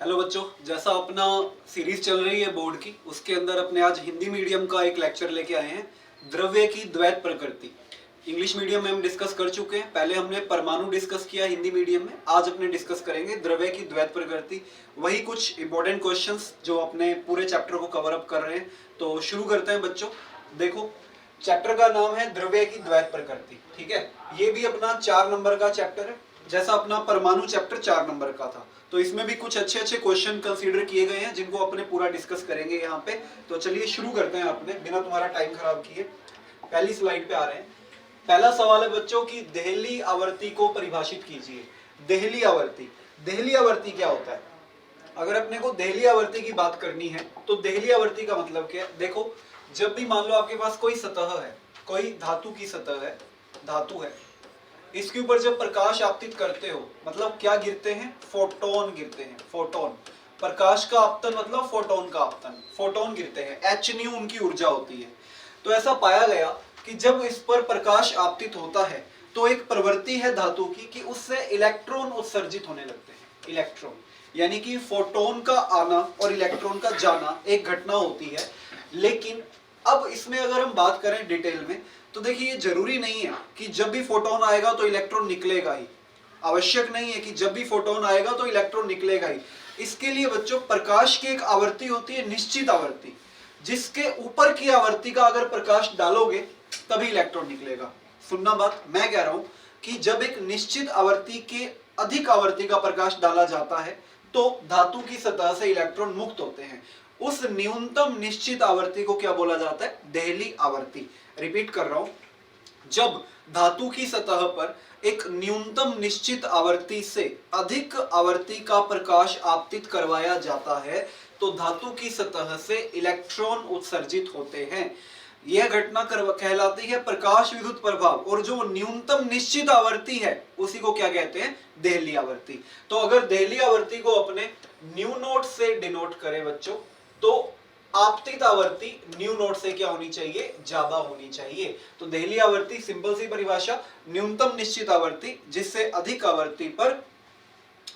Hello बच्चों, जैसा अपना सीरीज चल रही है बोर्ड की, उसके अंदर अपने आज हिंदी मीडियम का एक लेक्चर लेके आए हैं, द्रव्य की द्वैत प्रकृति। इंग्लिश मीडियम में हम डिस्कस कर चुके हैं, पहले हमने परमाणु डिस्कस किया हिंदी मीडियम में। आज अपने डिस्कस करेंगे द्रव्य की द्वैत प्रकृति, वही कुछ इंपॉर्टेंट क्वेश्चंस जो अपने पूरे चैप्टर को कवर अप कर रहे हैं। तो शुरू करते हैं बच्चों। देखो, चैप्टर का नाम है द्रव्य की द्वैत प्रकृति, ठीक है। ये भी अपना 4 नंबर का चैप्टर है, जैसा अपना परमाणु चैप्टर 4 नंबर का था। तो इसमें भी कुछ अच्छे अच्छे क्वेश्चन कंसीडर किए गए हैं, जिनको अपने पूरा डिस्कस करेंगे यहाँ पे। तो चलिए शुरू करते हैं अपने, बिना तुम्हारा टाइम खराब किए। पहली स्लाइड पे आ रहे हैं। पहला सवाल है बच्चों की देहली आवर्ती को परिभाषित कीजिए। देहली आवर्ती, देहली आवर्ती क्या होता है? अगर अपने को देहली आवर्ती की बात करनी है तो देहली आवर्ती का मतलब क्या है? देखो, जब भी मान लो आपके पास कोई सतह है, कोई धातु की सतह है, धातु है, इसके ऊपर जब प्रकाश आपतित करते हो, मतलब क्या गिरते हैं? फोटोन गिरते हैं। फोटोन, प्रकाश का आपतन मतलब फोटोन का आपतन, फोटोन गिरते हैं। एच न्यू उनकी ऊर्जा होती है। तो ऐसा पाया गया कि जब इस पर प्रकाश आपतित होता है तो एक प्रवृत्ति है धातु की कि उससे इलेक्ट्रॉन उत्सर्जित होने लगते हैं। इलेक्ट्रॉन यानी कि फोटोन का आना और इलेक्ट्रॉन का जाना एक घटना होती है। लेकिन अब इसमें अगर हम बात करें डिटेल में, तो देखिए, ये जरूरी नहीं है कि जब भी फोटोन आएगा तो इलेक्ट्रॉन निकलेगा ही। आवश्यक नहीं है कि जब भी फोटोन आएगा तो इलेक्ट्रॉन निकलेगा ही। इसके लिए बच्चों प्रकाश की एक आवृत्ति होती है, निश्चित आवृत्ति, जिसके ऊपर की आवृत्ति का अगर प्रकाश डालोगे तभी इलेक्ट्रॉन निकलेगा। सुनना बात, मैं कह रहा हूं कि जब एक निश्चित आवृत्ति के अधिक आवृत्ति का प्रकाश डाला जाता है तो धातु की सतह से इलेक्ट्रॉन मुक्त होते हैं। उस न्यूनतम निश्चित आवृत्ति को क्या बोला जाता है? देहली आवर्ती। रिपीट कर रहा हूं, जब धातु की सतह पर एक न्यूनतम निश्चित आवृत्ति से अधिक आवृत्ति का प्रकाश आपतित करवाया जाता है तो धातु की सतह से इलेक्ट्रॉन उत्सर्जित होते हैं। यह घटना कहलाती है प्रकाश विद्युत प्रभाव, और जो न्यूनतम निश्चित आवृत्ति है उसी को क्या कहते हैं? देहली आवर्ती। तो अगर देहली आवर्ती को अपने न्यू नोट से डिनोट करें बच्चों, तो आपतित आवर्ती न्यू नोट से क्या होनी चाहिए? ज्यादा होनी चाहिए। तो देहली आवर्ती, सिंपल सी परिभाषा, न्यूनतम निश्चित आवर्ती जिससे अधिक आवर्ती पर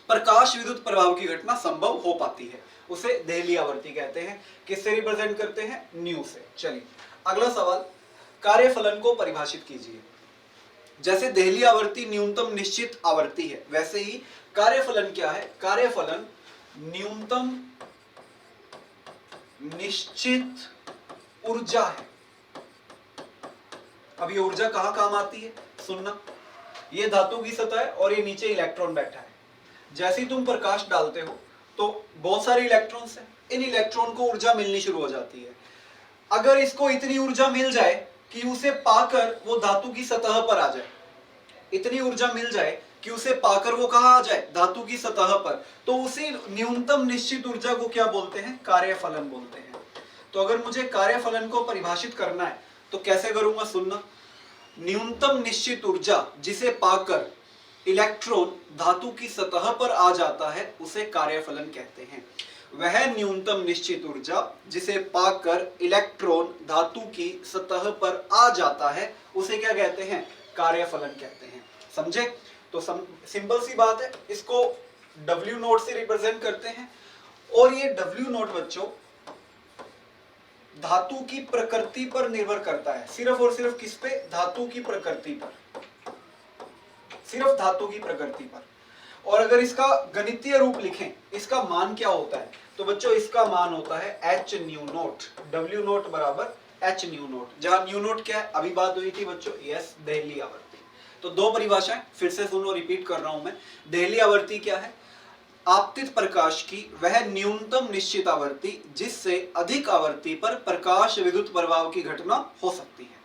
प्रकाश विद्युत प्रभाव की घटना संभव हो पाती है, उसे देहली आवर्ती कहते हैं। किससे रिप्रेजेंट करते हैं? न्यू से। चलिए अगला सवाल, कार्यफलन को परिभाषित कीजिए। जैसे देहली आवर्ती न्यूनतम निश्चित आवर्ती है, वैसे ही कार्यफलन क्या है? कार्यफलन न्यूनतम निश्चित ऊर्जा है। अब ये ऊर्जा कहां काम आती है? सुनना, ये धातु की सतह है और ये नीचे इलेक्ट्रॉन बैठा है। जैसे ही तुम प्रकाश डालते हो तो बहुत सारे इलेक्ट्रॉन्स हैं, इन इलेक्ट्रॉन को ऊर्जा मिलनी शुरू हो जाती है। अगर इसको इतनी ऊर्जा मिल जाए कि उसे पाकर वो धातु की सतह पर आ जाए, इतनी ऊर्जा मिल जाए कि उसे पाकर वो कहां आ जाए? धातु की सतह पर, तो उसी न्यूनतम निश्चित ऊर्जा को क्या बोलते हैं? कार्यफलन बोलते हैं। तो अगर मुझे कार्यफलन को परिभाषित करना है तो कैसे करूंगा? सुनना, न्यूनतम निश्चित ऊर्जा जिसे पाकर इलेक्ट्रॉन धातु की सतह पर आ जाता है उसे कार्यफलन कहते हैं। वह न्यूनतम निश्चित ऊर्जा जिसे पाकर इलेक्ट्रॉन धातु की सतह पर आ जाता है उसे क्या कहते हैं? कार्यफलन कहते हैं। समझे? तो सिंपल सी बात है, इसको W नोट से रिप्रेजेंट करते हैं। और ये W नोट बच्चों धातु की प्रकृति पर निर्भर करता है, सिर्फ और सिर्फ किस पे? धातु की प्रकृति पर, सिर्फ धातु की प्रकृति पर। और अगर इसका गणितीय रूप लिखें, इसका मान क्या होता है? तो बच्चों इसका मान होता है H new note. W note बराबर H न्यू नोट, जहां न्यू नोट क्या है? अभी बात हुई थी बच्चों, यस, देहली आवर्ती। तो दो परिभाषाएं फिर से सुनो, रिपीट कर रहा हूं मैं। देहली आवर्ती क्या है? आपतित प्रकाश की वह न्यूनतम निश्चित आवृत्ति जिससे अधिक आवृत्ति पर प्रकाश विद्युत प्रभाव की घटना हो सकती है।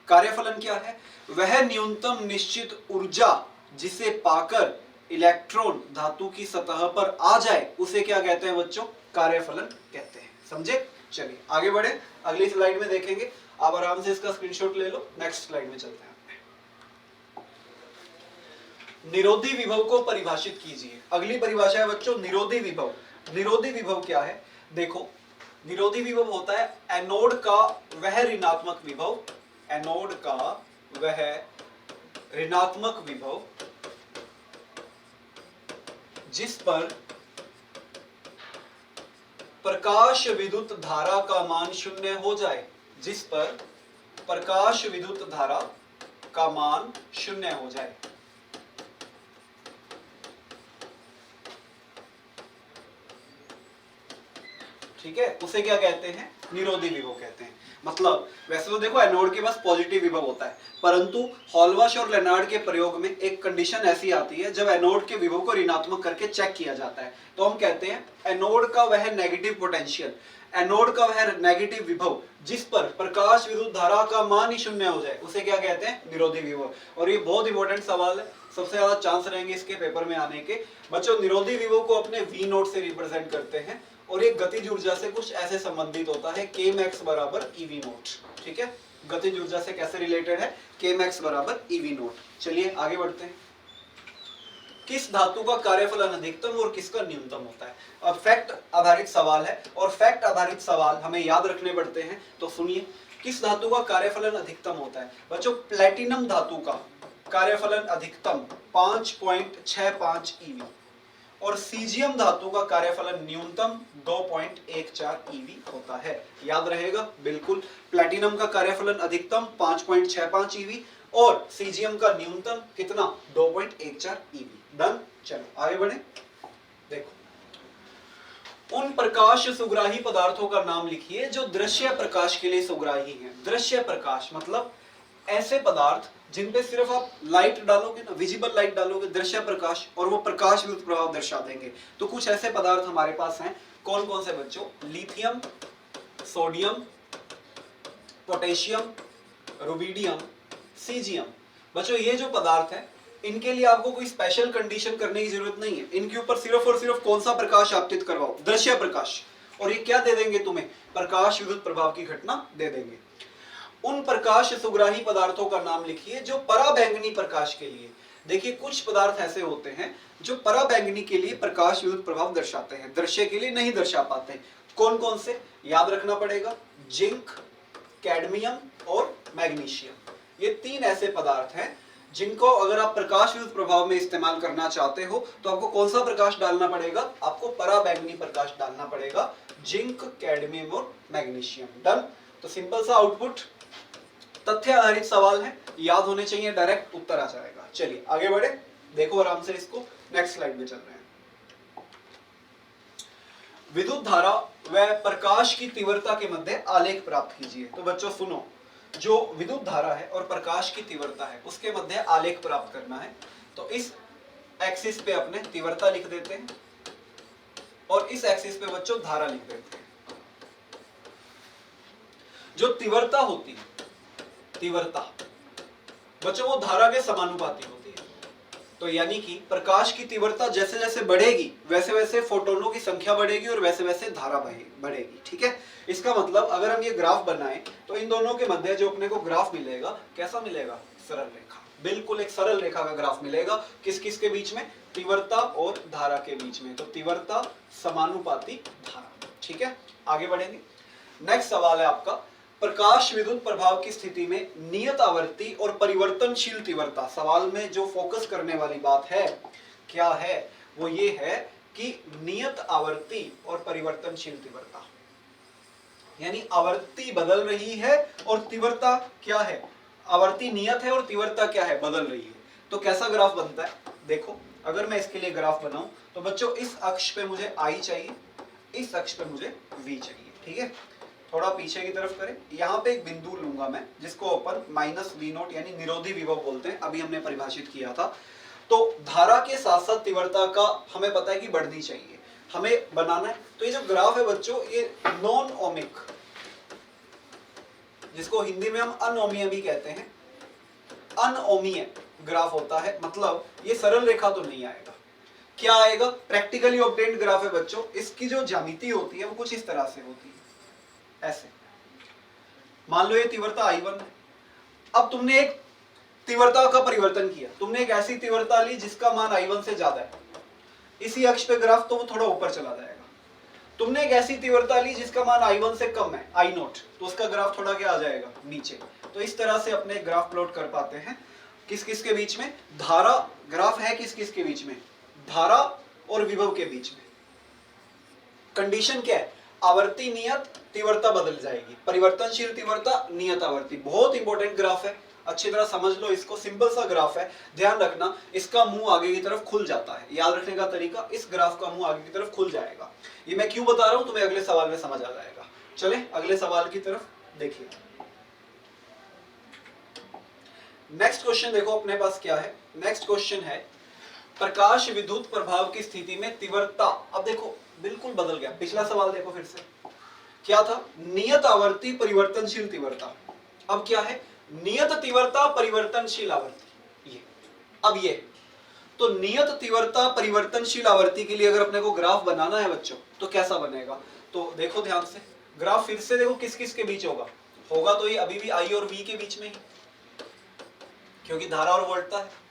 कार्यफलन क्या है? वह न्यूनतम निश्चित ऊर्जा जिसे पाकर इलेक्ट्रॉन धातु की सतह पर आ जाए उसे क्या कहते हैं बच्चों? कार्यफलन कहते हैं। समझे? चलिए आगे बढ़े, अगली स्लाइड में देखेंगे। आप आराम से इसका स्क्रीनशॉट ले लो, नेक्स्ट स्लाइड में चलते हैं। निरोधी विभव को परिभाषित कीजिए। अगली परिभाषा है बच्चों निरोधी विभव। निरोधी विभव क्या है? देखो, निरोधी विभव होता है एनोड का वह ऋणात्मक विभव, एनोड का वह ऋणात्मक विभव जिस पर प्रकाश विद्युत धारा का मान शून्य हो जाए, जिस पर प्रकाश विद्युत धारा का मान शून्य हो जाए। ठीक है, उसे क्या कहते हैं? निरोधी विभव कहते हैं। मतलब वैसे तो देखो एनोड के पास पॉजिटिव विभव होता है, परंतु हॉलवाश और लेनार्ड के प्रयोग में एक कंडीशन ऐसी आती है जब एनोड के विभव को ऋणात्मक करके चेक किया जाता है, तो हम कहते हैं एनोड का वह नेगेटिव पोटेंशियल, एनोड का वह नेगेटिव विभव जिस पर प्रकाश विद्युत धारा का मान ही शून्य हो जाए, उसे क्या कहते हैं? निरोधी विभव। और ये बहुत इंपॉर्टेंट सवाल है, सबसे ज्यादा चांस रहेंगे इसके पेपर में आने के। बच्चों, निरोधी विभव को अपने वी नोट से रिप्रेजेंट करते हैं और ये गतिज ऊर्जा से कुछ ऐसे संबंधित होता है, के मैक्स बराबर ईवी नोट। ठीक है, गतिज ऊर्जा से कैसे रिलेटेड है? के मैक्स बराबर ईवी नोट। चलिए आगे बढ़ते हैं। किस धातु का कार्यफलन अधिकतम और किसका न्यूनतम होता है? अब फैक्ट आधारित सवाल है और फैक्ट आधारित सवाल हमें याद रखने पड़ते हैं, तो सुनिए। किस धातु का कार्यफलन अधिकतम होता है? बच्चों, प्लेटिनम धातु का कार्यफलन अधिकतम 5.65 ईवी और सीजियम धातु का कार्यफलन न्यूनतम 2.14 ईवी होता है। याद रहेगा बिल्कुल। प्लैटिनम का कार्यफलन अधिकतम 5.65 ईवी और सीजियम का न्यूनतम कितना? 2.14 ईवी। डन। चलो आगे बढ़े। देखो, उन प्रकाश सुग्राही पदार्थों का नाम लिखिए जो दृश्य प्रकाश के लिए सुग्राही हैं। दृश्य प्रकाश मतलब ऐसे पदार्थ जिन पे सिर्फ आप लाइट डालोगे ना, विजिबल लाइट डालोगे, दृश्य प्रकाश, और वो प्रकाश विद्युत प्रभाव दर्शा देंगे। तो कुछ ऐसे पदार्थ हमारे पास हैं। कौन कौन से बच्चों? Lithium, sodium, potassium, rubidium, caesium. बच्चों, ये जो पदार्थ है इनके लिए आपको कोई स्पेशल कंडीशन करने की जरूरत नहीं है। इनके ऊपर सिर्फ और सिर्फ कौन सा प्रकाश आपतित करवाओ? दृश्य प्रकाश। और ये क्या दे देंगे तुम्हें? प्रकाश विद्युत प्रभाव की घटना दे देंगे। उन प्रकाश सुग्राही पदार्थों का नाम लिखिए जो पराबैंगनी प्रकाश के लिए। देखिए, कुछ पदार्थ ऐसे होते हैं जो पराबैंगनी के लिए प्रकाश विद्युत प्रभाव दर्शाते हैं, दृश्य के लिए नहीं दर्शा पाते। कौन कौन से? याद रखना पड़ेगा। जिंक, कैडमियम और मैग्नीशियम। ये तीन ऐसे पदार्थ हैं जिनको अगर आप प्रकाश विद्युत प्रभाव में इस्तेमाल करना चाहते हो तो आपको कौन सा प्रकाश डालना पड़ेगा? आपको पराबैंगनी प्रकाश डालना पड़ेगा। जिंक, कैडमियम और मैग्नीशियम। डन। तो सिंपल सा आउटपुट, तथ्य आधारित सवाल है, याद होने चाहिए, डायरेक्ट उत्तर आ जाएगा। चलिए आगे बढ़े। देखो आराम से इसको, नेक्स्ट स्लाइड में चल रहे हैं। विद्युत धारा व प्रकाश की तीव्रता के मध्य आलेख प्राप्त कीजिए। तो बच्चों सुनो, जो विद्युत धारा है और प्रकाश की तीव्रता है उसके मध्य आलेख प्राप्त करना है। तो इस एक्सिस पे अपने तीव्रता लिख देते हैं और इस एक्सिस पे बच्चों धारा लिख देते हैं। जो तीव्रता होती है, तीव्रता बच्चों वो धारा के समानुपाती होती है। तो यानी कि प्रकाश की तीव्रता जैसे जैसे बढ़ेगी वैसे वैसे फोटोनों की संख्या बढ़ेगी और वैसे वैसे धारा बढ़ेगी। ठीक है, इसका मतलब अगर हम ये ग्राफ बनाएं तो इन दोनों के मध्य जो अपने को ग्राफ मिलेगा, कैसा मिलेगा? सरल रेखा। बिल्कुल एक सरल रेखा का ग्राफ मिलेगा। किस किस के बीच में? तीव्रता और धारा के बीच में। तो तीव्रता समानुपाती धारा। ठीक है, आगे बढ़ेंगे। नेक्स्ट सवाल है आपका, प्रकाश विद्युत प्रभाव की स्थिति में नियत आवर्ती और परिवर्तनशील तीव्रता। सवाल में जो फोकस करने वाली बात है क्या है? वो ये है कि नियत आवर्ती और परिवर्तनशील तीव्रता, यानी आवर्ती बदल रही है और तीव्रता क्या है? आवर्ती नियत है और तीव्रता क्या है? बदल रही है। तो कैसा ग्राफ बनता है? देखो, अगर मैं इसके लिए ग्राफ बनाऊं तो बच्चों इस अक्ष पे मुझे I चाहिए, इस अक्ष पे मुझे V चाहिए। ठीक है, थोड़ा पीछे की तरफ करें। यहाँ पे एक बिंदु लूंगा मैं जिसको अपन -V0 यानी निरोधी विभव बोलते हैं, अभी हमने परिभाषित किया था। तो धारा के साथ साथ तीव्रता का हमें पता है कि बढ़नी चाहिए, हमें बनाना है। तो ये जो ग्राफ है बच्चों, ये नॉन ओमिक, जिसको हिंदी में हम अनोमीय भी कहते हैं, अनओमीय ग्राफ होता है। मतलब ये सरल रेखा तो नहीं आएगा। क्या आएगा? प्रैक्टिकली ऑब्टेन्ड ग्राफ है बच्चों। इसकी जो ज्यामिति होती है वो कुछ इस तरह से होती है, ऐसे। मान लो ये तीव्रता I1 है। अब तुमने एक तीव्रता का परिवर्तन किया, तुमने एक ऐसी तीव्रता ली जिसका मान I1 से ज्यादा है, इसी अक्ष पे ग्राफ तो वो थोड़ा ऊपर चला जाएगा। तुमने एक ऐसी तीव्रता ली जिसका मान I1 से कम है, I0, तो उसका ग्राफ थोड़ा क्या आ जाएगा? नीचे। तो इस तरह से अपने ग्राफ प्लॉट कर पाते हैं। किस किस के बीच में? धारा, ग्राफ है किस किस के बीच में? धारा और विभव के बीच में। कंडीशन क्या है? आवर्ती नियत तीव्रता बदल जाएगी, परिवर्तनशील तीव्रता नियत आवर्ती। बहुत इंपॉर्टेंट ग्राफ है, अच्छी तरह समझ लो इसको, सिंपल सा ग्राफ है, ध्यान रखना इसका मुंह आगे की तरफ खुल जाता है, याद रखने का तरीका, इस ग्राफ का मुंह आगे की तरफ खुल जाएगा। ये मैं क्यों बता रहा हूं तुम्हें अगले सवाल में समझ आ जाएगा। चले अगले सवाल की तरफ देखिए। नेक्स्ट क्वेश्चन देखो अपने पास क्या है। नेक्स्ट क्वेश्चन है प्रकाश विद्युत प्रभाव की स्थिति में तीव्रता, अब देखो बिल्कुल बदल गया, पिछला सवाल देखो फिर से क्या था, नियत आवर्ती परिवर्तनशील तीव्रता, अब क्या है नियत तीव्रता परिवर्तनशील आवर्ती। ये अब ये तो नियत तीव्रता परिवर्तनशील आवर्ती के लिए अगर अपने को ग्राफ बनाना है बच्चों तो कैसा बनेगा, तो देखो ध्यान से, ग्राफ फिर से देखो किस किस के बीच होगा, होगा तो ये अभी भी आई और वी के बीच में ही, क्योंकि धारा और वोल्टता है।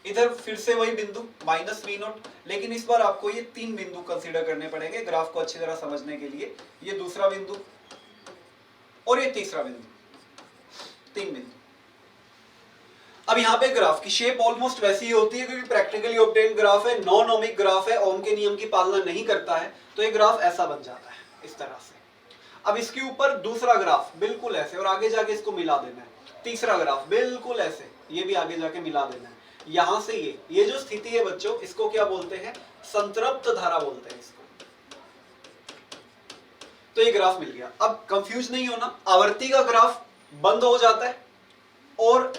इधर फिर से वही बिंदु माइनस वी नॉट, लेकिन इस बार आपको ये तीन बिंदु कंसीडर करने पड़ेंगे ग्राफ को अच्छी तरह समझने के लिए। ये दूसरा बिंदु और ये तीसरा बिंदु, तीन बिंदु। अब यहाँ पे ग्राफ की शेप ऑलमोस्ट वैसी ही होती है, क्योंकि प्रैक्टिकली ऑब्टेन्ड ग्राफ है, नॉन ओमिक ग्राफ है, ओम के नियम की पालना नहीं करता है, तो ये ग्राफ ऐसा बन जाता है इस तरह से। अब इसके ऊपर दूसरा ग्राफ बिल्कुल ऐसे, और आगे जाके इसको मिला देना है, तीसरा ग्राफ बिल्कुल ऐसे, ये भी आगे जाके मिला देना है। यहां से ये जो स्थिति है बच्चों, इसको क्या बोलते हैं, संतृप्त धारा बोलते हैं इसको। तो ये ग्राफ मिल गया। अब कंफ्यूज नहीं होना, आवर्ती का ग्राफ बंद हो जाता है और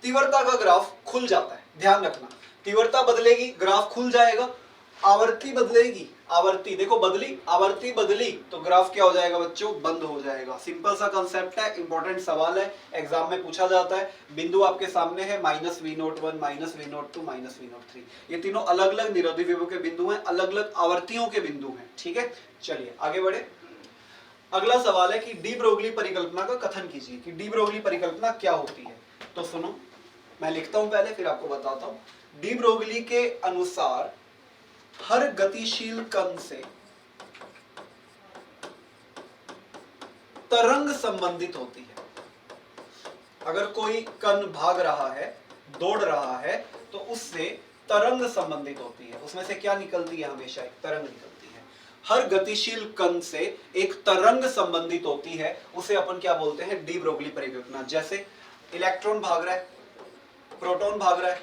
तीव्रता का ग्राफ खुल जाता है, ध्यान रखना, तीव्रता बदलेगी ग्राफ खुल जाएगा, आवर्ती बदलेगी, आवर्ती देखो बदली, आवर्ती बदली तो ग्राफ क्या हो जाएगा बच्चों, बंद हो जाएगा। सिंपल सा कंसेप्ट है, इंपॉर्टेंट सवाल है, एग्जाम में पूछा जाता है। बिंदु आपके सामने है minus V naught 1, minus V naught 2, minus V naught 3, ये तीनों अलग अलग निरोधी विभव के बिंदु हैं, अलग अलग आवर्तियों के बिंदु हैं, ठीक है। चलिए आगे बढ़े। अगला सवाल है कि डी ब्रोगली परिकल्पना का कथन कीजिए, कि डी ब्रोगली परिकल्पना क्या होती है। तो सुनो, मैं लिखता हूं पहले फिर आपको बताता हूं। डी ब्रोगली के अनुसार हर गतिशील कण से तरंग संबंधित होती है। अगर कोई कण भाग रहा है, दौड़ रहा है, तो उससे तरंग संबंधित होती है। उसमें से क्या निकलती है, हमेशा एक तरंग निकलती है। हर गतिशील कण से एक तरंग संबंधित होती है, उसे अपन क्या बोलते हैं, डी ब्रोगली परिकल्पना। जैसे इलेक्ट्रॉन भाग रहा है, प्रोटॉन भाग रहा है,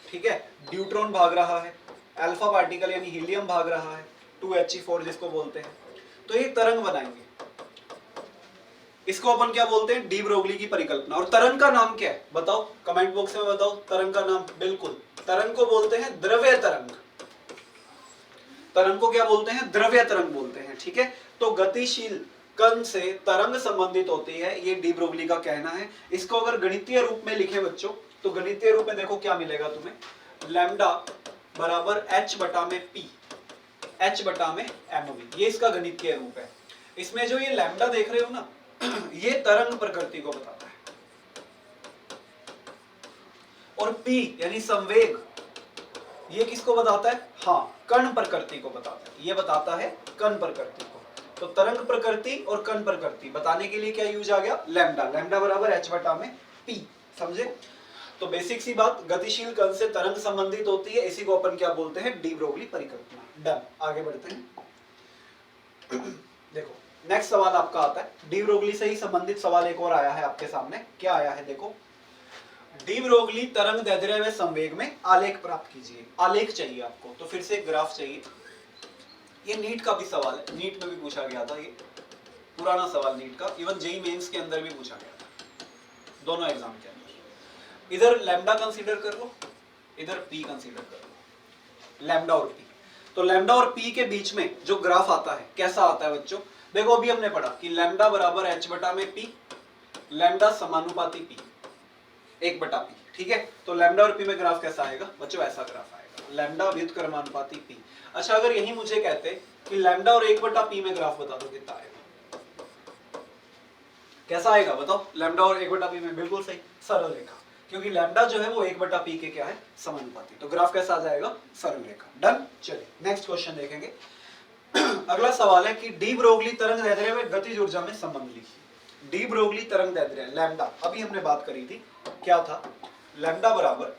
ठीक है, ड्यूट्रॉन भाग रहा है, अल्फा पार्टिकल यानी हीलियम भाग रहा है, 2He4 जिसको बोलते हैं, तो ये तरंग बनाएंगे। इसको अपन क्या बोलते हैं, डी ब्रोगली की परिकल्पना। और तरंग का नाम क्या है बताओ, कमेंट बॉक्स में बताओ तरंग का नाम। बिल्कुल, तरंग को बोलते हैं द्रव्य तरंग, तरंग को क्या बोलते हैं, द्रव्य तरंग बोलते हैं, ठीक है। तो गतिशील कण से तरंग संबंधित होती है, ये डी ब्रोगली का कहना है। इसको अगर गणितीय रूप में लिखे बच्चों, तो गणितीय रूप में देखो क्या मिलेगा तुम्हें, लैम्डा बराबर h बटा में p, h बटा में mv, ये इसका गणितीय रूप है। इसमें जो ये लैम्डा देख रहे हो ना, ये तरंग प्रकृति को बताता है, और p यानी संवेग, ये किसको बताता है, हाँ कण प्रकृति को बताता है, ये बताता है कण प्रकृति को। तो तरंग प्रकृति और कण प्रकृति बताने के लिए क्या यूज आ गया, लैम्डा, लैम्डा बराबर h बटा में p, समझे। तो बेसिक सी बात, गतिशील कण से तरंग संबंधित होती है, इसी को अपन क्या बोलते हैं, डी ब्रोगली परिकल्पना। डन, आगे बढ़ते हैं। देखो नेक्स्ट सवाल आपका आता है, डी ब्रोगली से ही संबंधित सवाल एक और आया है आपके सामने। क्या आया है देखो, डी ब्रोगली तरंग दैर्ध्य व संवेग में आलेख प्राप्त कीजिए। आलेख चाहिए आपको, तो फिर से एक ग्राफ चाहिए। ये नीट का भी सवाल है, नीट में भी पूछा गया था, ये पुराना सवाल नीट का, इवन जेईई मेंस के अंदर भी पूछा गया था, दोनों एग्जाम के अंदर। इधर लैम्डा कंसीडर कर लो, इधर पी कंसीडर कर लो, लैम्डा और पी। तो लैम्डा और पी के बीच में जो ग्राफ आता है कैसा आता है बच्चों, देखो अभी हमने पढ़ा कि लैम्डा बराबर h बटा में पी, लैम्डा समानुपाती पी, 1 बटा पी, ठीक है। तो लैम्डा और पी में ग्राफ कैसा आएगा बच्चों, ऐसा ग्राफ आएगा, लैम्डा व्युत्क्रमानुपाती पी। अच्छा, अगर यही मुझे कहते कि लैम्डा और 1 बटा पी में ग्राफ बता दो कितना आएगा, कैसा आएगा बताओ, लैम्डा और 1 बटा पी में, बिल्कुल सही, सरल रेखा, क्योंकि लैम्डा जो है वो 1 बटा पी के क्या है, समानुपाती। तो ग्राफ कैसा आ जाएगा, सरल रेखा। डन, चलिए नेक्स्ट क्वेश्चन देखेंगे। अगला सवाल है कि डी ब्रोगली तरंग दैर्ध्य में गतिज ऊर्जा में संबंध लिखिए। डी ब्रोगली तरंग दैर्ध्य लैम्डा, अभी हमने बात करी थी, क्या था, लैम्डा बराबर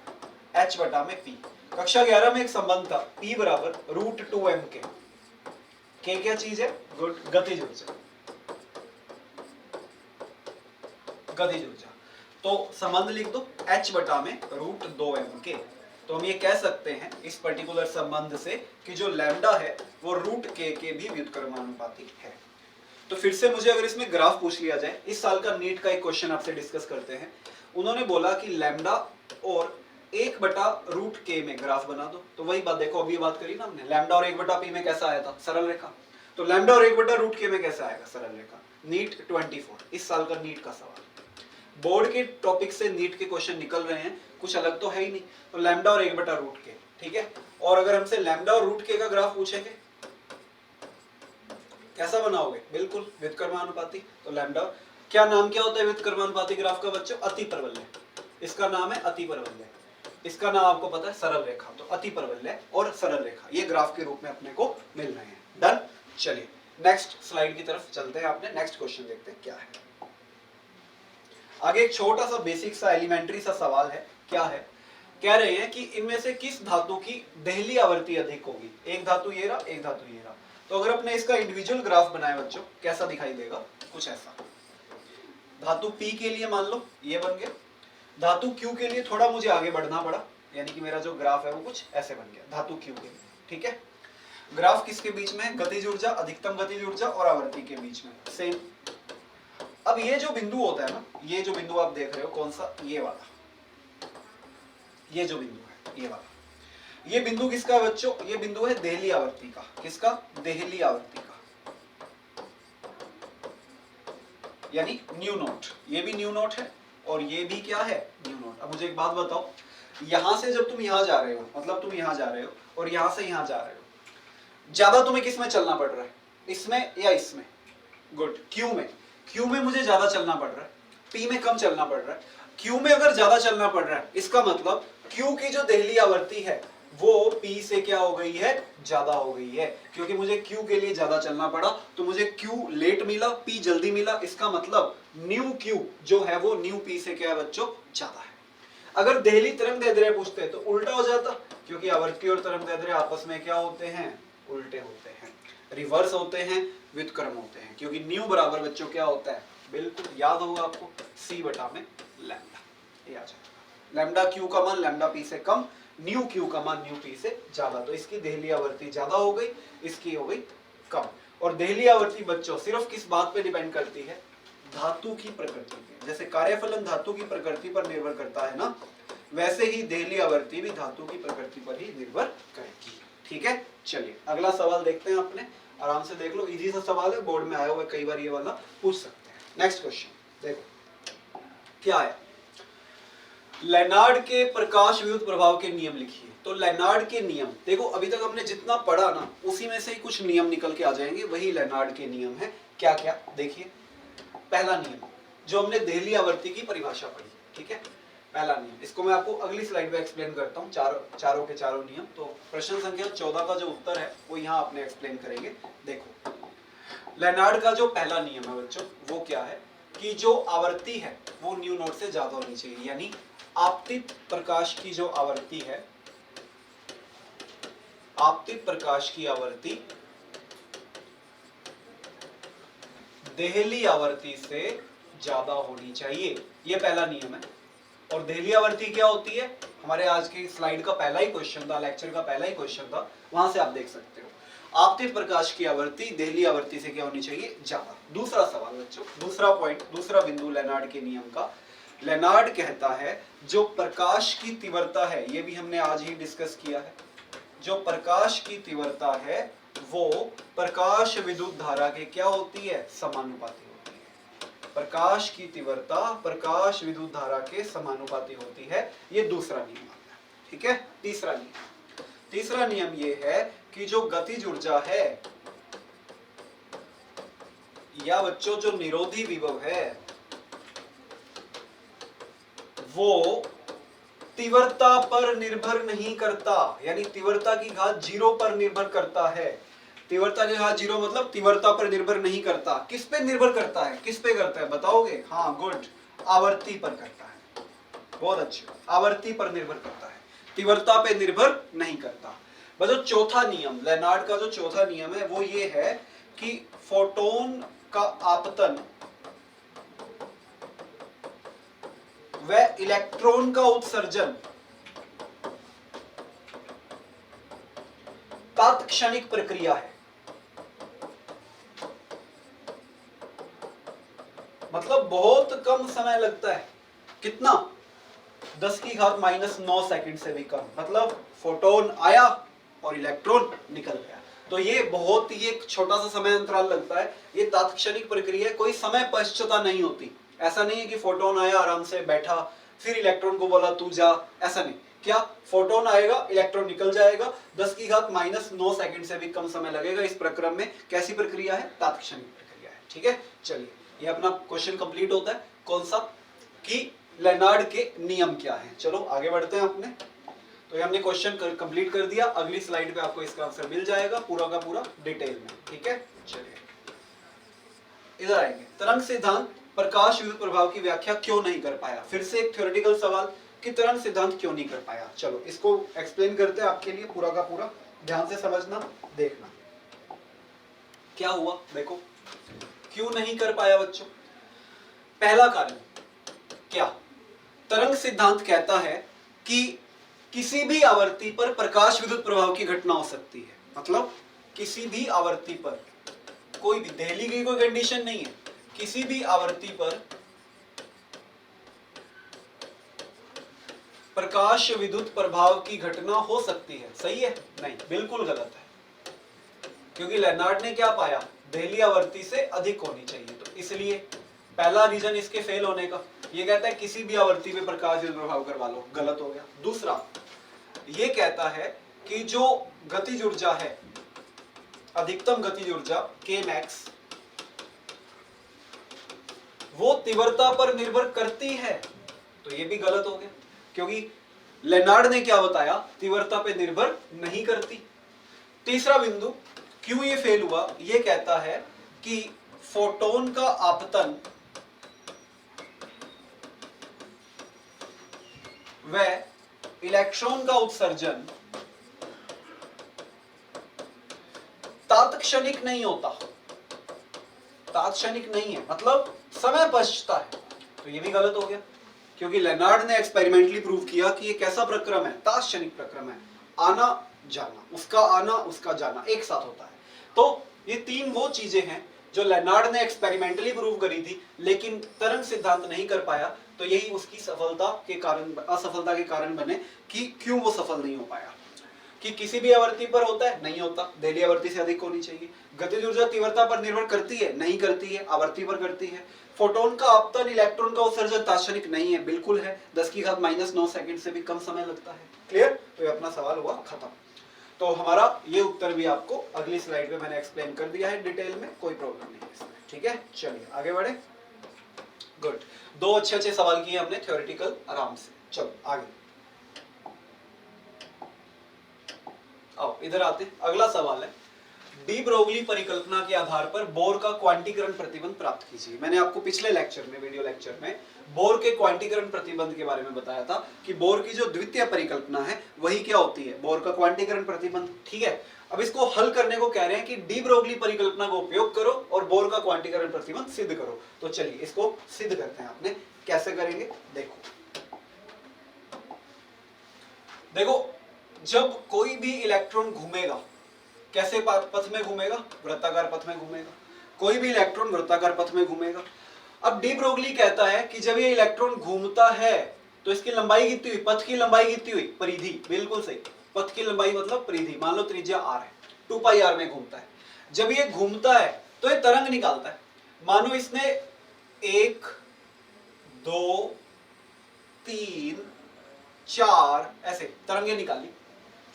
h बटा में p। कक्षा 11 में एक संबंध था p बराबर √2m के, के क्या चीज है? गुड, गतिज ऊर्जा, गतिज ऊर्जा। तो संबंध लिख दो h बटा में √2m के। तो हम ये कह सकते हैं इस पर्टिकुलर संबंध से कि जो लैम्डा है वो √k के भी व्युत्क्रमानुपाती है। तो फिर से मुझे अगर इसमें ग्राफ पूछ लिया जाए, इस साल का नीट का एक क्वेश्चन आपसे डिस्कस करते हैं। उन्होंने बोला कि लैम्डा और 1/√k में ग्राफ बना दो। तो वही बात देखो, अभी बात करी ना हमने, लैम्डा और 1/p में कैसा आया था? सरल रेखा। तो लैम्डा और 1/√k में कैसा आएगा? सरल रेखा। नीट 24 इस साल का नीट का सवाल। बोर्ड के टॉपिक से नीट के क्वेश्चन निकल रहे हैं, कुछ अलग तो है ही नहीं। तो लैम्डा और 1/√k, ठीक है। और अगर हमसे लैम्डा और √k का ग्राफ पूछेंगे, कैसा बनाओगे? बिल्कुल व्युत्क्रमानुपाती। तो लैम्डा, क्या नाम क्या होता है व्युत्क्रमानुपाती ग्राफ का बच्चों? अतिपरवलय। इसका नाम है अतिपरवलय। इसका नाम आपको पता है सरल रेखा। तो अतिपरवलय और सरल रेखा ये ग्राफ के रूप में अपने को मिल रहे हैं। डन। चलिए नेक्स्ट स्लाइड की तरफ चलते हैं। आपने नेक्स्ट क्वेश्चन देखते हैं क्या है। आगे एक छोटा सा बेसिक सा एलिमेंट्री सा सवाल है। क्या है? कह रहे हैं कि इनमें से किस धातु की देहली आवृत्ति अधिक होगी? एक धातु ये रहा, एक धातु ये रहा। तो अगर अपने इसका इंडिविजुअल ग्राफ बनाए बच्चों, कैसा दिखाई देगा? कुछ ऐसा। धातु P के लिए मान लो ये बन गया। धातु Q के लिए थोड़ा मुझे आगे बढ़ना पड़ा, यानी कि मेरा जो ग्राफ है वो कुछ ऐसे बन गया धातु Q के लिए, ठीक है। ग्राफ किसके बीच में? गतिज ऊर्जा, अधिकतम गतिज ऊर्जा और आवृत्ति के बीच में, सेम। अब ये जो बिंदु होता है ना, ये जो बिंदु आप देख रहे हो, कौन सा? ये वाला। ये जो बिंदु है ये वाला, ये बिंदु किसका है बच्चों? ये बिंदु है देहली आवृत्ति का। किसका? देहली आवृत्ति का, यानी न्यू नोट। ये भी न्यू नोट है और ये भी क्या है? New note. अब मुझे एक बात बताओ, यहां से जब तुम यहां जा रहे हो, मतलब तुम यहां जा रहे हो और यहां से यहां जा रहे हो, ज्यादा तुम्हें किस में चलना पड़ रहा है? इसमें या इसमें? गुड, क्यू में। क्यू में मुझे ज्यादा चलना पड़ रहा है, पी में कम चलना पड़ रहा है। क्यू में अगर ज्यादा चलना पड़ रहा है, इसका मतलब क्यू की जो देहली आवृत्ति है वो पी से क्या हो गई है? ज्यादा हो गई है। क्योंकि मुझे क्यू के लिए ज्यादा चलना पड़ा, तो मुझे क्यू लेट मिला, पी जल्दी मिला। इसका मतलब न्यू क्यू जो है वो न्यू पी से क्या है बच्चों? ज्यादा है। अगर देहली तरंग दैर्ध्य पूछते तो उल्टा हो जाता, क्योंकि आवृत्ति और तरंग दैर्ध्य आपस में क्या होते हैं? उल्टे होते हैं, रिवर्स होते हैं, व्युत्क्रम होते हैं। क्योंकि न्यू बराबर बच्चों क्या होता है? बिल्कुल याद होगा आपको, सी बटा में लैम्डा। ये आ जाएगा। लैम्डा क्यू का मान लैम्डा पी से कम, न्यू क्यू का मान न्यू पी से ज्यादा। तो इसकी देहली आवृत्ति ज्यादा हो गई, इसकी हो गई कम। और देहली आवृत्ति बच्चों सिर्फ किस बात पे डिपेंड करती है? धातु की प्रकृति पे। जैसे कार्यफलन धातु की प्रकृति पर निर्भर करता है ना, वैसे ही देहली आवृत्ति भी धातु की प्रकृति पर ही निर्भर करेगी, ठीक है। चलिए अगला सवाल देखते हैं। अपने आराम से देख लो, इजी सा सवाल है, बोर्ड में आया हुआ है, कई बार ये वाला पूछ सकते हैं। नेक्स्ट क्वेश्चन देखो क्या है। लेनार्ड के प्रकाश विद्युत प्रभाव के नियम लिखिए। तो लेनार्ड के नियम देखो, अभी तक हमने जितना पढ़ा ना उसी में से ही कुछ नियम निकल के आ जाएंगे, वही लेनार्ड के नियम है। क्या क्या? देखिए, पहला नियम जो हमने देहली आवृत्ति की परिभाषा पढ़ी, ठीक है। पहला नियम, इसको मैं आपको अगली स्लाइड में एक्सप्लेन करता हूँ, चारों के चारों नियम। तो प्रश्न संख्या 14 का जो उत्तर है वो यहाँ आपने एक्सप्लेन करेंगे। देखो, लेनार्ड का जो पहला नियम है बच्चों वो क्या है कि जो आवृत्ति है वो न्यू नॉट से ज्यादा होनी चाहिए। यानी आपतित प्रकाश की जो आवृत्ति है, आपतित प्रकाश की आवृत्ति देहली आवृत्ति से ज्यादा होनी चाहिए। ये पहला नियम है। और देहली आवृत्ति क्या होती है? हमारे आज की स्लाइड का पहला ही क्वेश्चन था, लेक्चर का पहला ही क्वेश्चन था, वहां से आप देख सकते हो। आपतित प्रकाश की आवृत्ति देहली आवृत्ति से क्या होनी चाहिए? ज्यादा। दूसरा सवाल बच्चों, दूसरा पॉइंट, दूसरा बिंदु लेनार्ड के नियम का। लेनार्ड कहता है जो प्रकाश की तीव्रता है, ये भी हमने आज ही डिस्कस किया है, जो प्रकाश की तीव्रता है वो प्रकाश विद्युत धारा के क्या होती है? समानुपाती होती है। प्रकाश की तीव्रता प्रकाश विद्युत धारा के समानुपाती होती है। ये दूसरा नियम आता है, ठीक है। तीसरा नियम ये है कि जो गतिज ऊर्जा है या बच्चों जो निरोधी विभव है वो तीव्रता पर निर्भर नहीं करता। यानी तीव्रता की घात 0 पर निर्भर करता है। तीव्रता की घात 0 मतलब तीव्रता पर निर्भर नहीं करता। किस पे निर्भर करता है? किस पे करता है बताओगे? हाँ गुड, आवृत्ति पर करता है। बहुत अच्छे, आवृत्ति पर निर्भर करता है, तीव्रता पे निर्भर नहीं करता। बस जो चौथा नियम, लेनार्ड का जो चौथा नियम है वो ये है कि फोटोन का आपतन व इलेक्ट्रॉन का उत्सर्जन तात्क्षणिक प्रक्रिया है। मतलब बहुत कम समय लगता है। कितना? 10⁻⁹ सेकंड से भी कम। मतलब फोटोन आया और इलेक्ट्रॉन निकल गया। तो ये बहुत ही एक छोटा सा समय अंतराल लगता है। ये तात्क्षणिक प्रक्रिया है, कोई समय पश्चता नहीं होती। ऐसा नहीं है कि फोटोन आया, आराम से बैठा, फिर इलेक्ट्रॉन को बोला तू जा, ऐसा नहीं। क्या? फोटोन आएगा, इलेक्ट्रॉन निकल जाएगा, 10⁻⁹ सेकंड से भी कम समय लगेगा इस प्रक्रम में। कैसी प्रक्रिया है? तात्क्षणिक प्रक्रिया है। ठीक है, चलिए ये अपना क्वेश्चन कंप्लीट होता है। कौन सा? कि लेनार्ड के नियम क्या है। चलो आगे बढ़ते हैं अपने। तो ये हमने क्वेश्चन कंप्लीट कर दिया। अगली स्लाइड पे आपको इसका आंसर मिल जाएगा पूरा का पूरा डिटेल में। ठीक है, चलिए इधर आएंगे। तरंग सिद्धांत प्रकाश विद्युत प्रभाव की व्याख्या क्यों नहीं कर पाया? फिर से एक थ्योरेटिकल सवाल कि तरंग सिद्धांत क्यों नहीं कर पाया। चलो इसको एक्सप्लेन करते हैं आपके लिए पूरा का पूरा। ध्यान से समझना, देखना क्या हुआ। देखो क्यों नहीं कर पाया बच्चों। पहला कारण क्या? तरंग सिद्धांत कहता है कि किसी भी आवर्ती पर प्रकाश विद्युत प्रभाव की घटना हो सकती है। मतलब किसी भी आवर्ती पर, कोई भी दहली की कोई कंडीशन नहीं है, किसी भी आवर्ती पर प्रकाश विद्युत प्रभाव की घटना हो सकती है। सही है? नहीं, बिल्कुल गलत है। क्योंकि लेनार्ड ने क्या पाया? दहली आवर्ती से अधिक होनी चाहिए। तो इसलिए पहला रीजन इसके फेल होने का, ये कहता है किसी भी आवर्ती पे प्रकाश विद्युत प्रभाव करवा लो, गलत हो गया। दूसरा ये कहता है कि जो गतिज ऊर्जा है, अधिकतम गतिज ऊर्जा Kmax, वो तीव्रता पर निर्भर करती है। तो ये भी गलत हो गया, क्योंकि लेनार्ड ने क्या बताया? तीव्रता पे निर्भर नहीं करती। तीसरा बिंदु क्यों ये फेल हुआ? ये कहता है कि फोटोन का आपतन व इलेक्ट्रॉन का उत्सर्जन तात्क्षणिक नहीं होता। तात्क्षणिक नहीं है, मतलब समय पश्चता है। तो ये भी गलत हो गया, क्योंकि लेनार्ड ने एक्सपेरिमेंटली प्रूव किया कि ये कैसा प्रक्रम है? तात्क्षणिक प्रक्रम है। आना जाना, उसका आना उसका जाना एक साथ होता है। तो ये तीन वो चीजें हैं जो लेनार्ड ने एक्सपेरिमेंटली प्रूव करी थी, लेकिन तरंग सिद्धांत नहीं कर पाया। तो यही उसकी सफलता के कारण, असफलता के कारण बने कि क्यों वो सफल नहीं हो पाया। कि किसी भी आवर्ती पर होता है? नहीं होता, दहली आवर्ती से अधिक होनी चाहिए। गतिज ऊर्जा तीव्रता पर निर्भर करती है? नहीं करती है, आवर्ती पर करती है। फोटोन का आपतन, इलेक्ट्रॉन का उत्सर्जन तात्क्षणिक नहीं है? बिल्कुल है, 10⁻⁹ सेकंड से भी कम समय लगता है। क्लियर? तो ये अपना सवाल हुआ खत्म। तो हमारा ये उत्तर भी आपको अगली स्लाइड पे मैंने एक्सप्लेन कर दिया है डिटेल में, कोई प्रॉब्लम नहीं है इसमें। ठीक है, चलिए आगे बढ़े। गुड, दो अच्छे सवाल किए हमने थ्योरेटिकल, आराम से। चलो आगे आओ, इधर आते। अगला सवाल है, डी ब्रोगली परिकल्पना के आधार पर बोर का क्वांटीकरण प्रतिबंध प्राप्त कीजिए। मैंने आपको पिछले लेक्चर में, वीडियो लेक्चर में, बोर के क्वांटीकरण प्रतिबंध के बारे में बताया था कि बोर की जो द्वितीय परिकल्पना है वही क्या होती है? बोर का क्वांटीकरण प्रतिबंध। ठीक है, अब इसको हल करने को कह रहे हैं कि डी ब्रोगली परिकल्पना का उपयोग करो और बोर का क्वांटीकरण प्रतिबंध सिद्ध करो। तो चलिए इसको सिद्ध करते हैं। आपने कैसे करेंगे देखो। देखो, जब कोई भी इलेक्ट्रॉन घूमेगा, कैसे पथ में घूमेगा? वृत्ताकार पथ में घूमेगा। कोई भी इलेक्ट्रॉन वृत्ताकार पथ में घूमेगा। अब डी ब्रोगली कहता है कि जब ये इलेक्ट्रॉन घूमता है तो इसकी लंबाई कितनी हुई? पथ की लंबाई कितनी हुई? परिधि। बिल्कुल सही, पथ की लंबाई मतलब परिधि। मान लो त्रिज्या r है, 2πr में घूमता है। जब ये घूमता है तो ये तरंग निकालता है। मानो इसने 1 2 3 4 ऐसे तरंगे निकाली।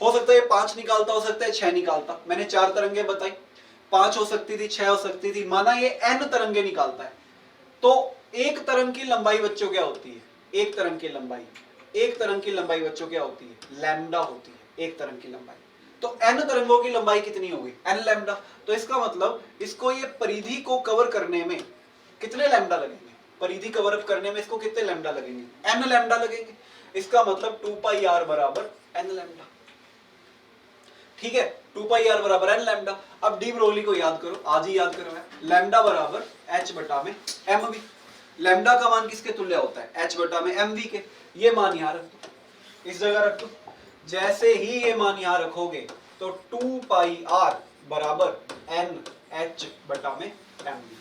हो सकता है 5 निकालता, हो सकता है 6 निकालता। मैंने 4 तरंगे बताई, 5 हो सकती थी, 6 हो सकती थी। माना ये n तरंगे निकालता है, तो एक तरंग की लंबाई बच्चों क्या होती है? एक तरंग की लंबाई बच्चों क्या होती है? लैम्डा होती है एक तरंग की लंबाई। तो n तरंगों की लंबाई कितनी होगी? n lambda. तो इसका मतलब इसको ये परिधि को कवर करने में कितने लैम्डा लगेंगे? परिधि कवर अप करने में इसको कितने लैम्डा लगेंगे? n लैम्डा लगेंगे। इसका मतलब 2πr बराबर n लैम्डा। ठीक है, 2 पाई आर बराबर एन लैम्डा। अब डी ब्रोगली को याद करो, आज ही याद करो, लैम्डा बराबर एच बटा में एम वी। लैम्डा का मान किसके तुल्य होता है? एच बटा में एम वी के। ये मान यहाँ रख दो, इस जगह रख दो। जैसे ही ये मान यहाँ रखोगे तो 2 पाई आर बराबर एन एच बटा में एम वी।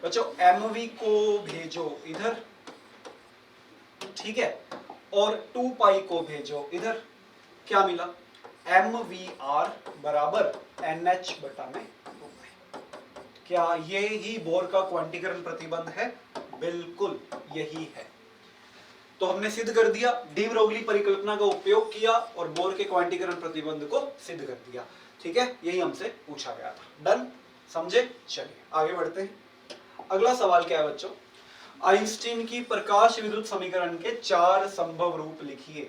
बच्चों एम वी को भेजो इधर, ठीक है, और 2 पाई को भेजो इधर। क्या मिला? एम वी आर बराबर एन एच बटा में 2 पाई। क्या ये ही बोर का क्वांटीकरण प्रतिबंध है? बिल्कुल यही है। तो हमने सिद्ध कर दिया, डी ब्रोगली परिकल्पना का उपयोग किया और बोर के क्वांटीकरण प्रतिबंध को सिद्ध कर दिया। ठीक है, यही हमसे पूछा गया था। डन, समझे? चलिए आगे बढ़ते हैं। अगला सवाल क्या है बच्चों? आइंस्टीन की प्रकाश विद्युत समीकरण के 4 संभव रूप लिखिए।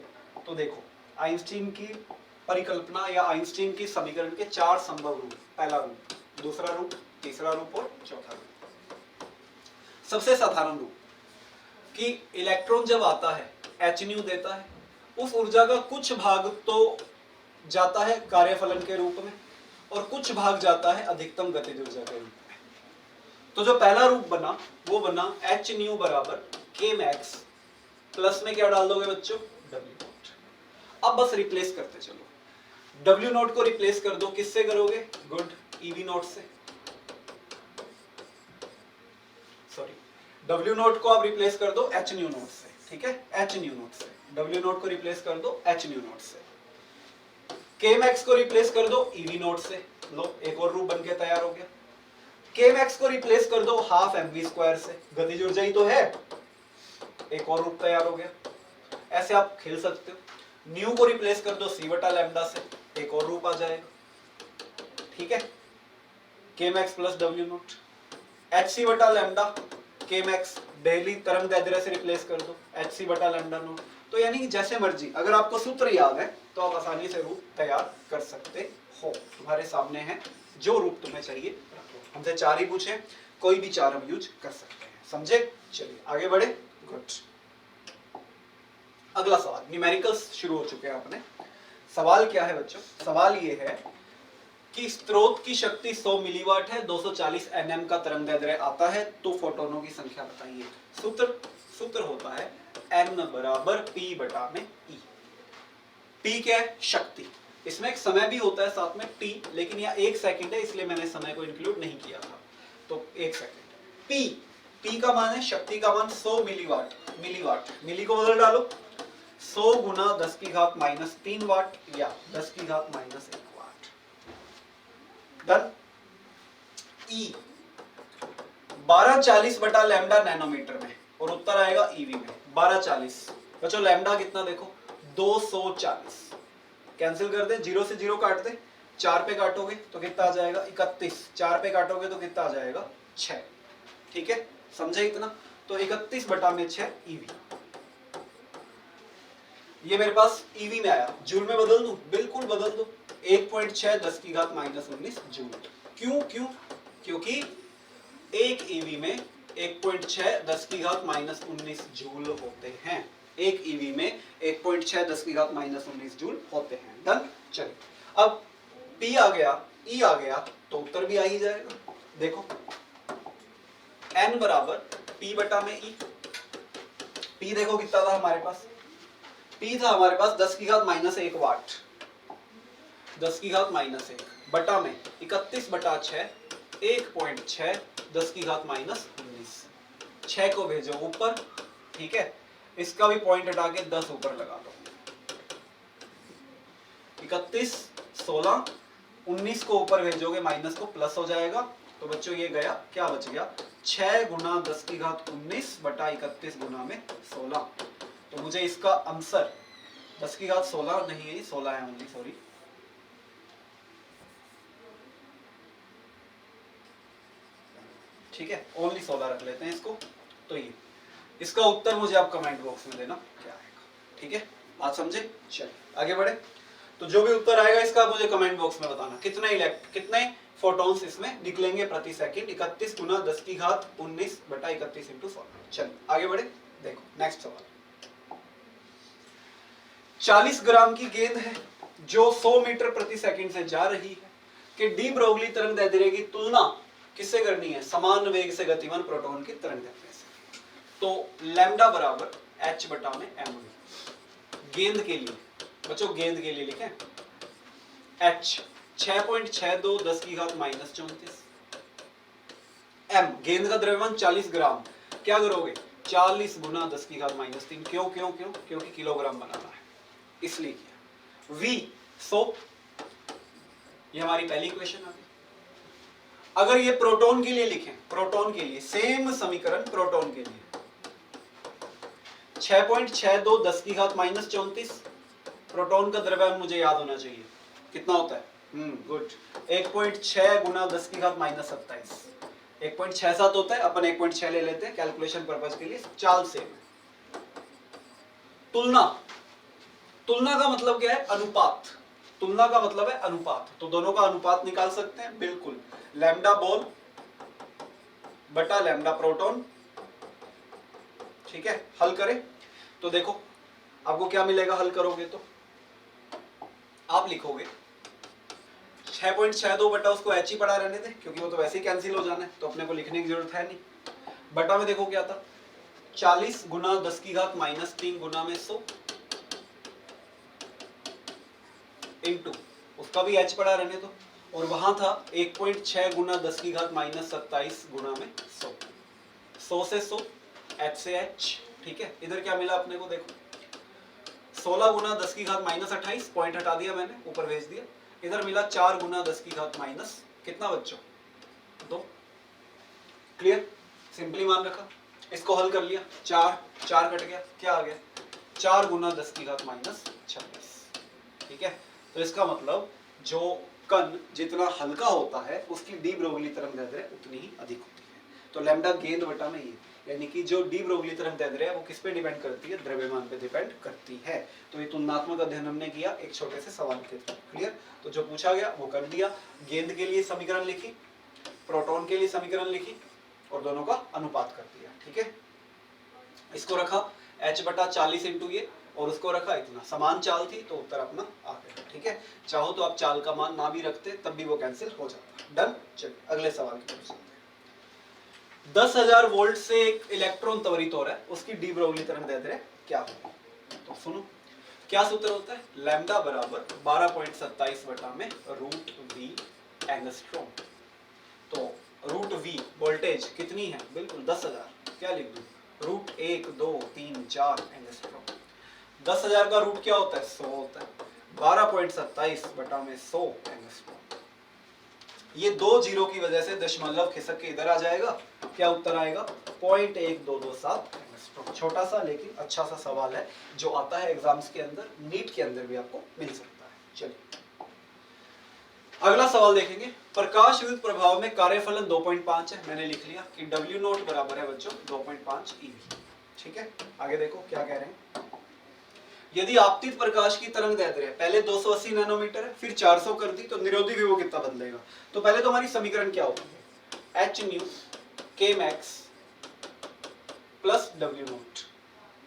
तो देखो, आइंस्टीन की परिकल्पना या आइंस्टीन की समीकरण के 4 संभव रूप। पहला रूप, दूसरा रूप, तीसरा रूप और चौथा रूप। सबसे साधारण रूप कि इलेक्ट्रॉन जब आता है एच न्यू देता है, उस ऊर्जा का कुछ भाग तो जाता है कार्यफलन के रूप में और कुछ भाग जाता है अधिकतम गतिज ऊर्जा के रूप में। तो जो पहला रूप बना वो बना एच न्यू बराबर के मैक्स प्लस में क्या डाल दोगे बच्चों? W not. अब बस रिप्लेस करते चलो। डब्ल्यू नॉट को रिप्लेस कर दो, किससे करोगे? गुड, ईवी नॉट से। सॉरी, डब्ल्यू नॉट को आप रिप्लेस कर दो एच न्यू नॉट से। ठीक है, एच न्यू नॉट से। डब्ल्यू नॉट को रिप्लेस कर दो एच न्यू नॉट से। के मैक्स को रिप्लेस कर दो ईवी नॉट से। लो, एक और रूप बनके तैयार हो गया। के मैक्स को रिप्लेस कर दो हाफ एम वी स्क्वायर से। गतिज ऊर्जा ही तो है, एक और रूप तैयार हो गया। ऐसे आप खेल सकते हो। न्यू को रिप्लेस कर दो सी बटा लैम्डा से, एक और रूप आ जाएगा। ठीक है, के max plus W naught. H C बटा लैम्डा के मैक्स डेली तरंग दैर्ध्य से रिप्लेस कर दो एच सी बटा लैम्डा नॉट। तो यानी कि जैसे मर्जी, अगर आपको सूत्र याद है तो आप आसानी से रूप तैयार कर सकते हो। तुम्हारे सामने है, जो रूप तुम्हें चाहिए रख लो। हमसे 4 ही पूछे, कोई भी 4 हम यूज कर सकते हैं। समझे? चलिए आगे बढ़े। गुड। अगला सवाल, न्यूमेरिकल्स शुरू हो चुके हैं अपने। सवाल क्या है बच्चों? सवाल ये है कि स्रोत की शक्ति 100 मिलीवाट है, 240 nm का तरंगदैर्ध्य आता है, तो फोटोनों की संख्या बताइए। सूत्र होता है n बराबर p बटा में e। p क्या है? शक्ति। इसमें एक समय भी होता है साथ में t, लेकिन यहाँ 1 सेकंड है इसलिए मैंने समय को इंक्लूड नहीं किया था। तो 1 सेकंड। p का मान है, शक्ति का मान 100 मिलीवाट। मिली को बदल डालो, 100 गुना 10 की घात माइनस 3 वाट या 10 की घात माइनस 1 वाट। डन। E 1240 बटा लैम्डा नैनोमीटर में, और उत्तर आएगा ईवी में 1240। बच्चों लैम्डा कितना देखो? 240। कैंसिल कर दे, 0 से 0 काट दे, 4 पे काटोगे तो कितना आ जाएगा? 31। 4 पे काटोगे तो कितना आ जाएगा? 6। ठीक है, समझे इतना? तो 31 बटा में 6 ईवी। ये मेरे पास ईवी में आया, जूल में बदल दूं? बिल्कुल बदल दो। 1.6 10 की घात माइनस 19 जूल। क्यों? क्योंकि एक ईवी में 1.6 10 की घात माइनस 19 जूल होते हैं। एक ईवी में 1.6 10 की घात माइनस 19 जूल होते हैं। डन। चलिए, अब P आ गया, E आ गया, तो उत्तर भी आ ही जाएगा। देखो, N बराबर P बटा में E। P देखो कितना था हमारे पास? P था हमारे पास 10 की घात माइनस 1 वाट। 10 की घात माइनस 1 बटा में 31 बटा 6, 1.6 10 की घात माइनस 19। 6 को भेजो ऊपर। ठीक है, इसका भी पॉइंट हटा के 10 ऊपर लगा दो। 31 16, 19 को ऊपर भेजोगे माइनस को प्लस हो जाएगा। तो बच्चों ये गया, क्या बच गया? 6 गुना 10 की घात 19 बटा 31 गुना में 16। तो मुझे इसका आंसर 10 की घात 16 नहीं है, 16 है ओनली, सॉरी। ठीक है, ओनली 16 रख लेते हैं इसको। तो ये इसका उत्तर मुझे आप कमेंट बॉक्स में देना क्या आएगा। ठीक है, बात समझे? चलिए आगे बढ़े। तो जो भी उत्तर आएगा इसका मुझे कमेंट बॉक्स में बताना कितने फोटॉन्स इसमें निकलेंगे प्रति सेकंड। 31 गुना 10 की घात 19 बटा 31 इंटू 16। चलिए आगे बढ़े। देखो नेक्स्ट सवाल, 40 ग्राम की गेंद है जो 100 मीटर प्रति सेकंड से जा रही है कि डी ब्रोगली तरंग दैर्ध्य की तुलना किससे करनी है, समान वेग से गतिमान प्रोटॉन की तरंग दैर्ध्य से। तो लैम्डा बराबर h बटा में m। गेंद के लिए बच्चों, गेंद के लिए लिखें h 6.62 10 की घात माइनस 34, m गेंद का द्रव्यमान 40 ग्राम, क्या करोगे 40 गुना 10 की घात माइनस 3, क्यों क्यों क्यों, क्योंकि किलोग्राम बनाना है इसलिए किया। v 100, ये हमारी पहली इक्वेशन आ गई। अगर ये प्रोटॉन के लिए लिखें, प्रोटॉन के लिए सेम समीकरण, प्रोटॉन के लिए 6.62 10 की घात माइनस 34, प्रोटॉन का द्रव्यमान मुझे याद होना चाहिए कितना होता है, गुड 1.6 गुना 10 की घात माइनस 27, 1.67 होता है, अपन 1.6 ले लेते हैं कैलकुलेशन पर्पस के लिए, चाल सेम है। तुलना, तुलना का मतलब क्या है, अनुपात, तुलना का मतलब है अनुपात, तो दोनों का अनुपात निकाल सकते हैं बिल्कुल, लैम्डा बॉल बटा लैम्डा प्रोटॉन, ठीक है। हल करें तो देखो आपको क्या मिलेगा, हल करोगे तो आप लिखोगे 6.62 बटा, उसको h ही पड़ा रहने दे क्योंकि वो तो वैसे ही कैंसिल हो जाना है, तो अपने को लिखने की जरूरत है नहीं। बटा में देखो क्या था, 40 गुना 10 की घात माइनस 3 गुना में 100 इंटू, उसका भी h पड़ा रहने दो, और वहां था 1.6 गुना 10 की घात माइनस 27 गुना में 100, 100 से 100 h से h, ठीक है। इधर क्या मिला अपने को देखो, 16 गुना 10 की घात माइनस 28, पॉइंट हटा दिया मैंने, ऊपर भेज दिया। इधर मिला 4 गुना 10 की घात माइनस कितना बच्चों 2, क्लियर, सिंपली मान रखा, इसको हल कर लिया, 4 कट गया, क्या आ गया 4 गुना 10 की घात माइनस 26, ठीक है। तो इसका मतलब जो कण जितना हल्का होता है उसकी डी ब्रोगली तरंग दैर्ध्य उतनी ही अधिक होती है। तो लैम्डा गेंद बटा में ये, यानी कि जो डी ब्रोगली तरंग दैर्ध्य है वो किस पे डिपेंड करती है, द्रव्यमान पे डिपेंड करती है। तो ये तुलनात्मक अध्ययन हमने किया एक छोटे से सवाल के थ्रू, क्लियर। तो जो पूछा गया वो कर दिया, गेंद के लिए समीकरण लिखी, प्रोटॉन के लिए समीकरण लिखी और दोनों का अनुपात कर दिया, ठीक है। इसको रखा h बटा 40 इंटू ये, और उसको रखा इतना, समान चाल थी तो उत्तर अपना आ गया, ठीक है। चाहो तो आप चाल का मान ना भी रखते तब भी वो कैंसिल हो जाता, डन। चलिए अगले सवाल की तरफ चलते हैं। 10,000 वोल्ट से एक इलेक्ट्रॉन त्वरित हो रहा है, उसकी डी ब्रोगली तरंग दैर्ध्य क्या होगी, तो सुनो क्या सूत्र होता है, लैम्डा बराबर 12.27 बटा में रूट वी एंगस्ट्रॉम। तो रूट वी वोल्टेज कितनी है, बिल्कुल 10,000, क्या लिख दूं, रूट 1 2 3 4 एंगस्ट्रॉम। 10,000 का रूट क्या होता है, 100 होता है, 12.27 बटा में 100 एंगस्ट्रॉम। ये दो जीरो की वजह से दशमलव खिसक के इधर आ जाएगा, क्या उत्तर आएगा 0.1227 एंगस्ट्रॉम। छोटा सा लेकिन अच्छा सा सवाल है जो आता है एग्जाम्स के अंदर, नीट के अंदर भी आपको मिल सकता है। चलिए अगला सवाल देखेंगे। प्रकाश विद्युत प्रभाव में कार्यफलन 2.5 है, मैंने लिख लिया कि W नोट बराबर है बच्चों 2.5 eV, ठीक है। आगे देखो क्या कह रहे हैं, यदि आपतित प्रकाश की तरंग दैर्ध्य है, पहले 280 नैनोमीटर है, फिर 400 कर दी, तो निरोधी विभव कितना बदलेगा। तो पहले तो हमारी समीकरण क्या होगी, h new k max plus W note.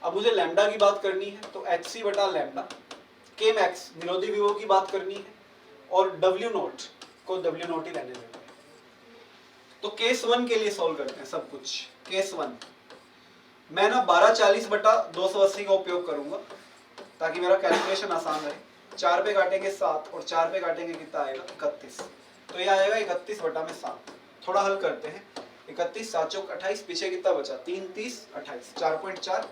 अब मुझे लैम्डा की बात करनी है तो hc बटा लैम्डा, k मैक्स निरोधी विभव की बात करनी है, और W नोट को W नोट ही रहने देते हैं। तो केस 1 के लिए सॉल्व करते हैं सब कुछ। केस 1 मैं ना 1240 बटा 280 का उपयोग करूंगा ताकि मेरा कैलकुलेशन आसान रहे। 4 पे काटेंगे 7 और 4 पे काटेंगे कितना आएगा 31, तो ये आएगा 31 बटा में 7। थोड़ा हल करते हैं, 31 7 चौक 28, पीछे कितना बचा 3 30 28, 4.4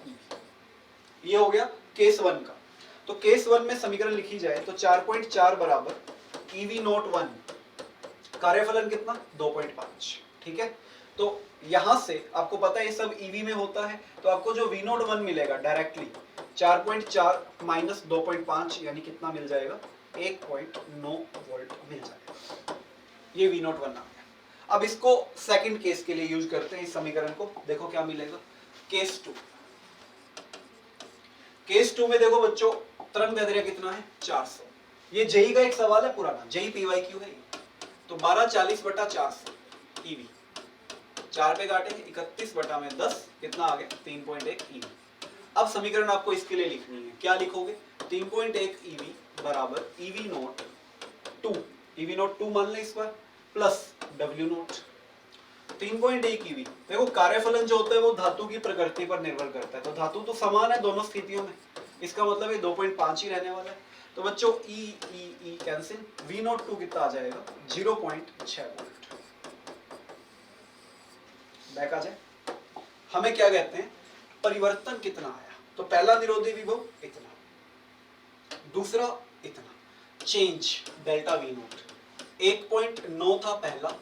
ये हो गया केस 1 का। तो केस 1 में समीकरण लिखी जाए तो 4.4 बराबर ईवी नोट 1, कार्यफलन कितना 2.5, ठीक है। तो यहां से आपको पता है ये सब ईवी में होता है, तो आपको जो वी नोट 1 मिलेगा डायरेक्टली 4.4 माइनस 2.5 यानी कितना मिल जाएगा 1.9 वोल्ट मिल जाएगा। ये वी नोट 1 आ गया। अब इसको सेकंड केस के लिए यूज करते हैं इस समीकरण को, देखो क्या मिलेगा केस 2। केस 2 में देखो बच्चों तरंग दैर्ध्य कितना है 400। ये जेई का एक सवाल है पुराना, जेई पीवाईक्यू है। तो 1240 बटा 400 ईवी, 4 पे काटेंगे 31 बटा में 10 कितना आ गया 3.1 ईवी। अब समीकरण आपको इसके लिए लिखनी है, क्या लिखोगे 3.1 ईवी बराबर ईवी नॉट 2, ईवी नॉट 2 मान लें इस बार, प्लस डब्ल्यू नॉट 3.1 ईवी। देखो कार्यफलन जो होता है वो धातु की प्रकृति पर निर्भर करता है, तो धातु तो समान है दोनों स्थितियों में, इसका मतलब ये 2.5 ही रहने वाला है। तो बच्चों ई कैंसिल, वी नॉट 2 कितना आ जाएगा 0.6 वोल्ट। बैक आ जाए। हमें क्या कहते हैं, परिवर्तन कितना आया, तो पहला निरोधी विभव इतना, दूसरा इतना, चेंज डेल्टा वी नॉट 1.9 था पहला,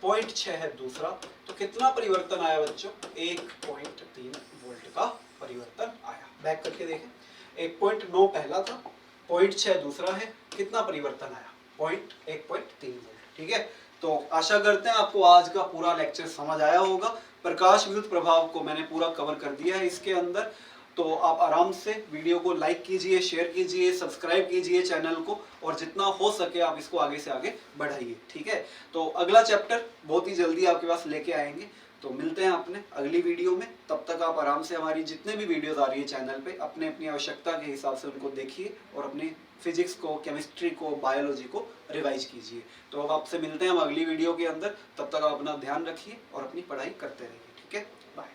0.6 है दूसरा, तो कितना परिवर्तन आया बच्चों 1.3 वोल्ट का परिवर्तन आया। बैक करके देखें, 1.9 पहला था, 0.6 दूसरा है, कितना परिवर्तन आया 1.3 वोल्ट। ठीक है, तो आशा करते हैं आपको आज का पूरा लेक्चर समझ आया होगा। प्रकाश विद्युत प्रभाव को मैंने पूरा कवर कर दिया है इसके अंदर, तो आप आराम से वीडियो को लाइक कीजिए, शेयर कीजिए, सब्सक्राइब कीजिए चैनल को, और जितना हो सके आप इसको आगे से आगे बढ़ाइए। ठीक है, तो अगला चैप्टर बहुत ही जल्दी आपके पास लेके आएंगे, तो मिलते हैं अपने अगली वीडियो में। तब तक आप आराम से हमारी जितने भी वीडियोज आ रही है चैनल पे अपने अपनी आवश्यकता के हिसाब से उनको देखिए और अपने फिजिक्स को, केमिस्ट्री को, बायोलॉजी को रिवाइज कीजिए। तो अब आपसे मिलते हैं हम अगली वीडियो के अंदर, तब तक आप अपना ध्यान रखिए और अपनी पढ़ाई करते रहिए। ठीक है, बाय।